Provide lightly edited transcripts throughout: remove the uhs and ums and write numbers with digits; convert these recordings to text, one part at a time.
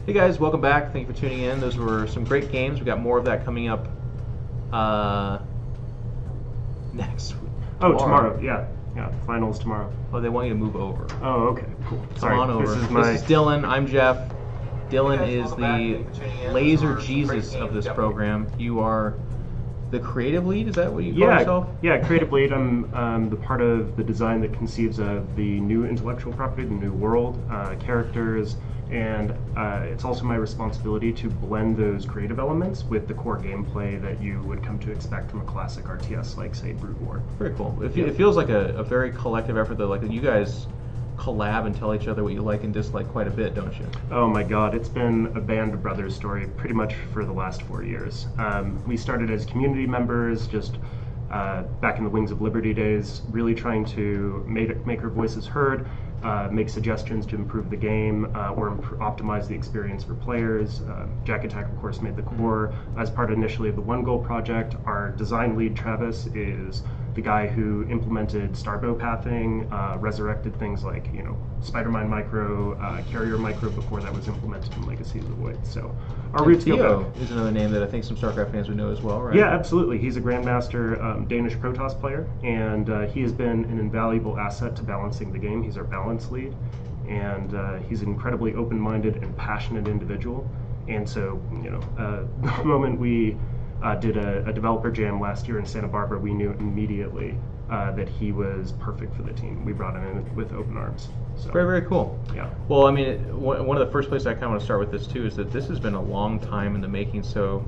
Hey guys, welcome back. Thank you for tuning in. Those were some great games. We got more of that coming up next week. Oh, tomorrow. Yeah. Finals tomorrow. Oh, they want you to move over. Oh, okay. Cool. Come on over. This is Dylan. I'm Geoff. Dylan is the laser Jesus of this program. You are the creative lead. Is that what you call yourself? Yeah, creative lead. I'm the part of the design that conceives of the new intellectual property, the new world, characters, and it's also my responsibility to blend those creative elements with the core gameplay that you would come to expect from a classic RTS like, say, Brood War. Very cool. It feels like a very collective effort, though. Like you guys collab and tell each other what you like and dislike quite a bit, don't you? Oh my God, it's been a band of brothers story pretty much for the last 4 years. We started as community members, just back in the Wings of Liberty days, really trying to make our voices heard, make suggestions to improve the game or optimize the experience for players. Jack Attack, of course, made the core as part initially of the One Goal project. Our design lead, Travis, is the guy who implemented Starbow pathing, resurrected things like, Spider-Mine micro, Carrier micro before that was implemented in Legacy of the Void. So our roots go back. Is another name that I think some StarCraft fans would know as well, right? Yeah, absolutely. He's a Grandmaster Danish Protoss player, and he has been an invaluable asset to balancing the game. He's our balance lead, and he's an incredibly open-minded and passionate individual. And so, the moment we did a developer jam last year in Santa Barbara, we knew immediately that he was perfect for the team. We brought him in with open arms. So, very, very cool. Yeah. Well, I mean, one of the first places I kind of want to start with this too is that this has been a long time in the making. So,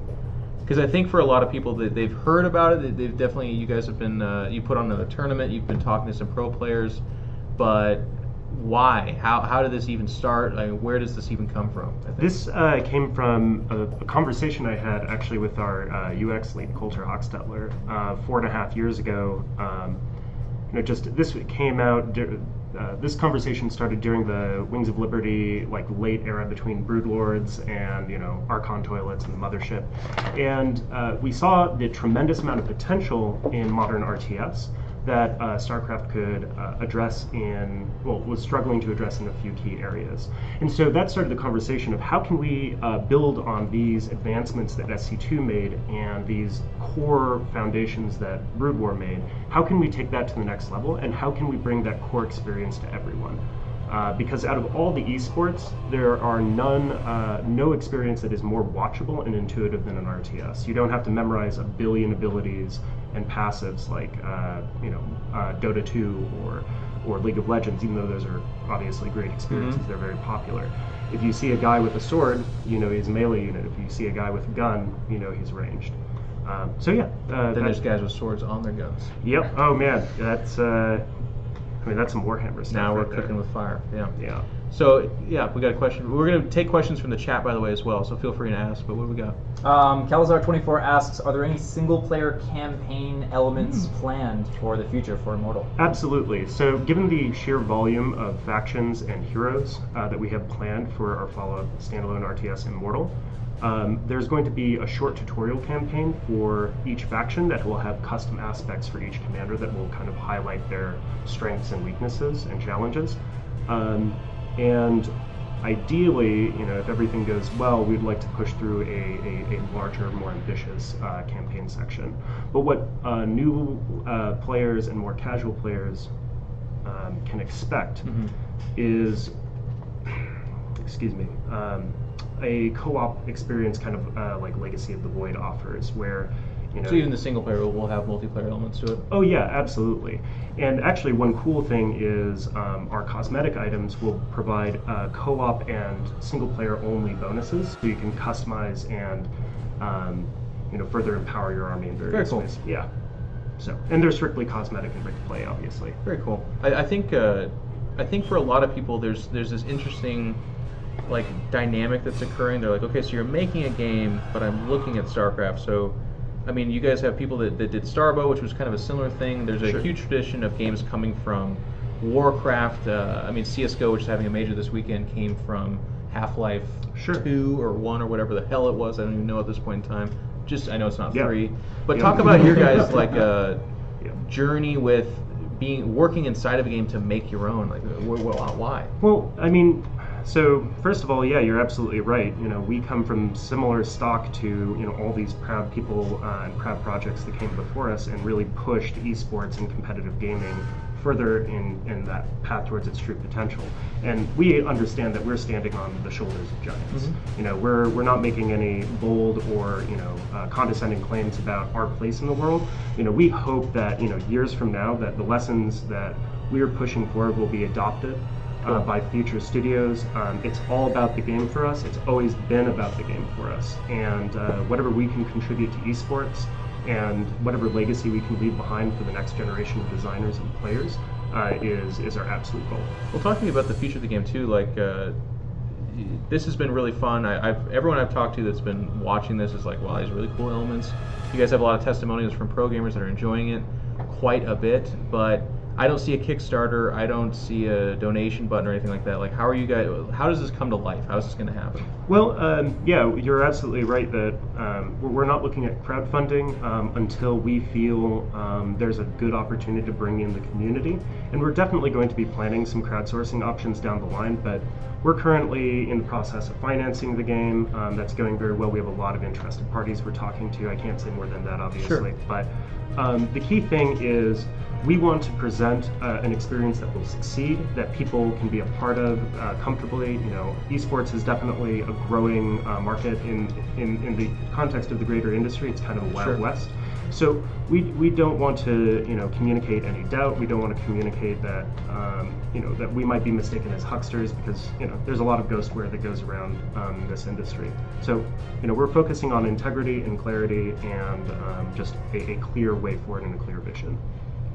because I think for a lot of people that they've heard about it, they've definitely, you guys have been, you put on another tournament, you've been talking to some pro players, but why? How did this even start? I mean, where does this even come from? This came from a conversation I had actually with our UX lead, Coulter Hochstetler, 4.5 years ago. This came out. This conversation started during the Wings of Liberty, late era between Broodlords and Archon toilets and the mothership, and we saw the tremendous amount of potential in modern RTS that StarCraft could was struggling to address in a few key areas. And so that started the conversation of how can we build on these advancements that SC2 made and these core foundations that Brood War made. How can we take that to the next level, and how can we bring that core experience to everyone? Because out of all the esports, there are no experience that is more watchable and intuitive than an RTS. You don't have to memorize 1 billion abilities and passives like Dota 2 or League of Legends, even though those are obviously great experiences. They're very popular. If you see a guy with a sword, he's a melee unit. If you see a guy with a gun, he's ranged. Then there's guys with swords on their guns. Yep. Oh man, that's some Warhammer stuff. Now we're cooking with fire. Yeah. So, we got a question. We're going to take questions from the chat, by the way, as well, so feel free to ask. But what do we got? Calazar24 asks, are there any single-player campaign elements planned for the future for Immortal? Absolutely. So, given the sheer volume of factions and heroes that we have planned for our follow-up standalone RTS Immortal, there's going to be a short tutorial campaign for each faction that will have custom aspects for each commander that will kind of highlight their strengths and weaknesses and challenges. And ideally, if everything goes well, we'd like to push through a larger, more ambitious campaign section. But what new players and more casual players can expect is, a co-op experience, kind of like Legacy of the Void offers, where so even the single player will have multiplayer elements to it? Oh yeah, absolutely. And actually one cool thing is our cosmetic items will provide co-op and single player only bonuses, so you can customize and further empower your army in various ways. Yeah. So, and they're strictly cosmetic and free to play, obviously. Very cool. I think for a lot of people there's this interesting dynamic that's occurring. They're like, okay, so you're making a game, but I'm looking at StarCraft, so I mean, you guys have people that did Starbow, which was kind of a similar thing. There's a huge tradition of games coming from Warcraft. CSGO, which is having a major this weekend, came from Half-Life 2 or 1 or whatever the hell it was. I don't even know at this point in time. I know it's not 3. But talk about your guys' journey with working inside of a game to make your own. Why? Well, I mean, So first of all, yeah, you're absolutely right. We come from similar stock to all these proud people and proud projects that came before us and really pushed esports and competitive gaming further in that path towards its true potential. And we understand that we're standing on the shoulders of giants. We're not making any bold or condescending claims about our place in the world. We hope that years from now that the lessons that we're pushing forward will be adopted by future studios. It's all about the game for us. It's always been about the game for us. And whatever we can contribute to esports and whatever legacy we can leave behind for the next generation of designers and players is our absolute goal. Well, talking about the future of the game too, this has been really fun. Everyone I've talked to that's been watching this is like, wow, these are really cool elements. You guys have a lot of testimonials from pro gamers that are enjoying it quite a bit, but I don't see a Kickstarter, I don't see a donation button or anything like that. Like, how does this come to life? How is this going to happen? Well, yeah, you're absolutely right that we're not looking at crowdfunding until we feel there's a good opportunity to bring in the community. And we're definitely going to be planning some crowdsourcing options down the line, but we're currently in the process of financing the game. That's going very well. We have a lot of interested parties we're talking to. I can't say more than that, obviously. Sure. But the key thing is we want to present an experience that will succeed, that people can be a part of comfortably. Esports is definitely a growing market in the context of the greater industry. It's kind of a wild west. So we don't want to communicate any doubt. We don't want to communicate that that we might be mistaken as hucksters, because there's a lot of ghostware that goes around this industry. So we're focusing on integrity and clarity and just a clear way forward and a clear vision.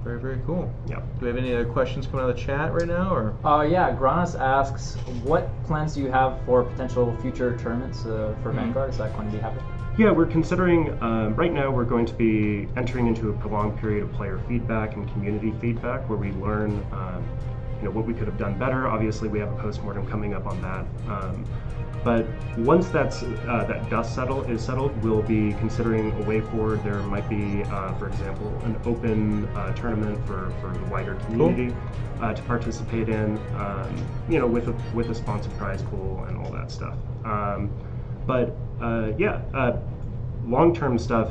Very, very cool. Yeah. Do we have any other questions coming out of the chat right now, or? Yeah, Granis asks, what plans do you have for potential future tournaments for Vanguard? Is that going to be happening? Yeah, we're considering, right now we're going to be entering into a prolonged period of player feedback and community feedback where we learn what we could have done better. Obviously we have a postmortem coming up on that. But once that dust is settled, we'll be considering a way forward. There might be, for example, an open tournament for the wider community to participate in, with a sponsored prize pool and all that stuff. Long-term stuff,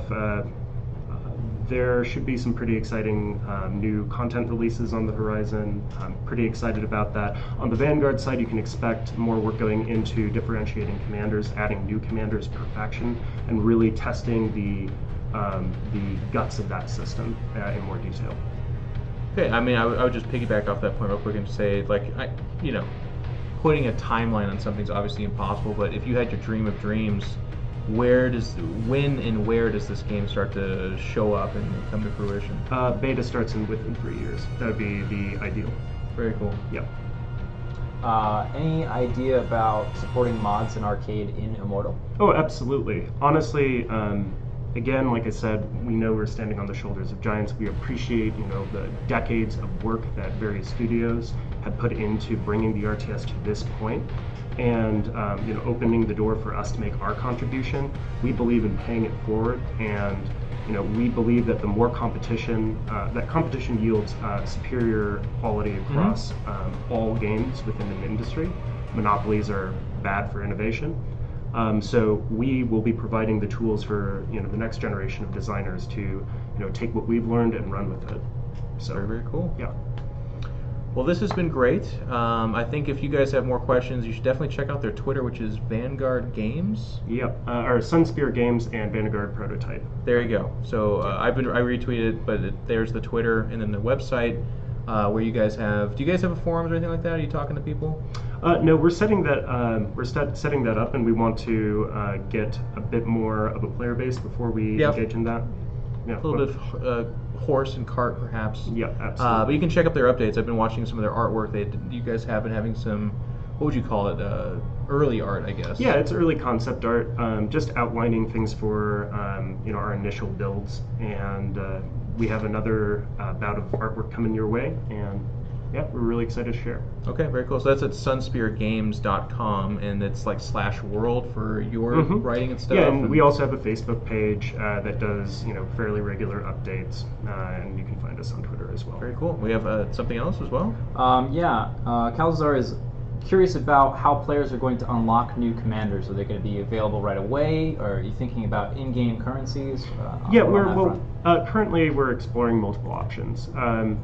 there should be some pretty exciting new content releases on the horizon. I'm pretty excited about that. On the Vanguard side, you can expect more work going into differentiating commanders, adding new commanders per faction, and really testing the guts of that system in more detail. Okay, I mean, I would just piggyback off that point real quick and say, putting a timeline on something's obviously impossible, but if you had your dream of dreams, when and where does this game start to show up and come to fruition? Beta starts within 3 years. That would be the ideal. Very cool. Yep. Any idea about supporting mods in arcade in Immortal? Oh, absolutely. Honestly, again, like I said, we know we're standing on the shoulders of giants. We appreciate, the decades of work that various studios have put into bringing the RTS to this point, and opening the door for us to make our contribution. We believe in paying it forward, and we believe that the more competition, that competition yields superior quality across all games within an industry. Monopolies are bad for innovation. So we will be providing the tools for the next generation of designers to take what we've learned and run with it. So very, very cool. Yeah. Well, this has been great. I think if you guys have more questions, you should definitely check out their Twitter, which is Vanguard Games. Yep, or SunSpear Games and Vanguard Prototype. There you go. So I retweeted, but there's the Twitter and then the website where you guys have. Do you guys have a forums or anything like that? Are you talking to people? No, we're setting that. Setting that up, and we want to get a bit more of a player base before we engage in that. Yeah, a little bit of horse and cart, perhaps. Yeah, absolutely. But you can check up their updates. I've been watching some of their artwork. You guys have been having some, what would you call it? Early art, I guess. Yeah, it's early concept art, just outlining things for our initial builds, and we have another bout of artwork coming your way, and yeah, we're really excited to share. Okay, very cool. So that's at sunspeargames.com, and it's like /world for your writing and stuff. Yeah, and we also have a Facebook page that does fairly regular updates, and you can find us on Twitter as well. Very cool. We have something else as well. Calzar is curious about how players are going to unlock new commanders. Are they going to be available right away, or are you thinking about in-game currencies? Yeah, on that front? currently we're exploring multiple options.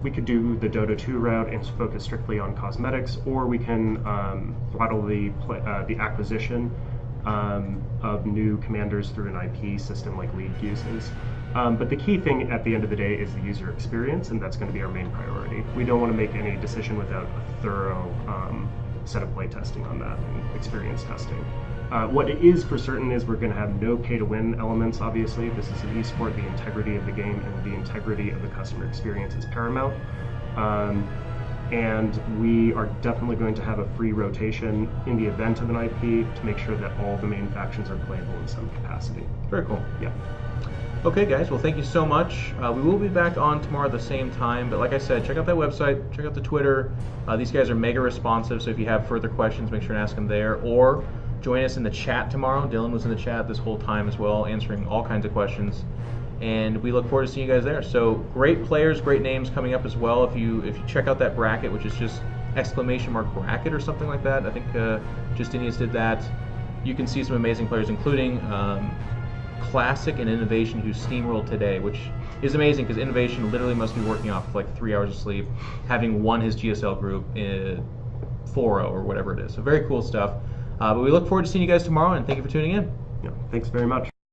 We could do the Dota 2 route and focus strictly on cosmetics, or we can throttle the acquisition of new commanders through an IP system like League uses. But the key thing at the end of the day is the user experience, and that's going to be our main priority. We don't want to make any decision without a thorough set of play testing on that and experience testing. What is for certain is we're going to have no pay-to-win elements, obviously. This is an esport. The integrity of the game and the integrity of the customer experience is paramount. And we are definitely going to have a free rotation in the event of an IP to make sure that all the main factions are playable in some capacity. Very cool. Yeah. Okay, guys. Well, thank you so much. We will be back on tomorrow at the same time. But like I said, check out that website. Check out the Twitter. These guys are mega responsive. So if you have further questions, make sure and ask them there. Or join us in the chat tomorrow. Dylan was in the chat this whole time as well, answering all kinds of questions. And we look forward to seeing you guys there. So great players, great names coming up as well. If you check out that bracket, which is just !bracket or something like that. I think Justinius did that. You can see some amazing players, including Classic and Innovation, who steamrolled today, which is amazing because Innovation literally must be working off like 3 hours of sleep, having won his GSL group in 4-0 or whatever it is. So very cool stuff. But we look forward to seeing you guys tomorrow, and thank you for tuning in. Yeah, thanks very much.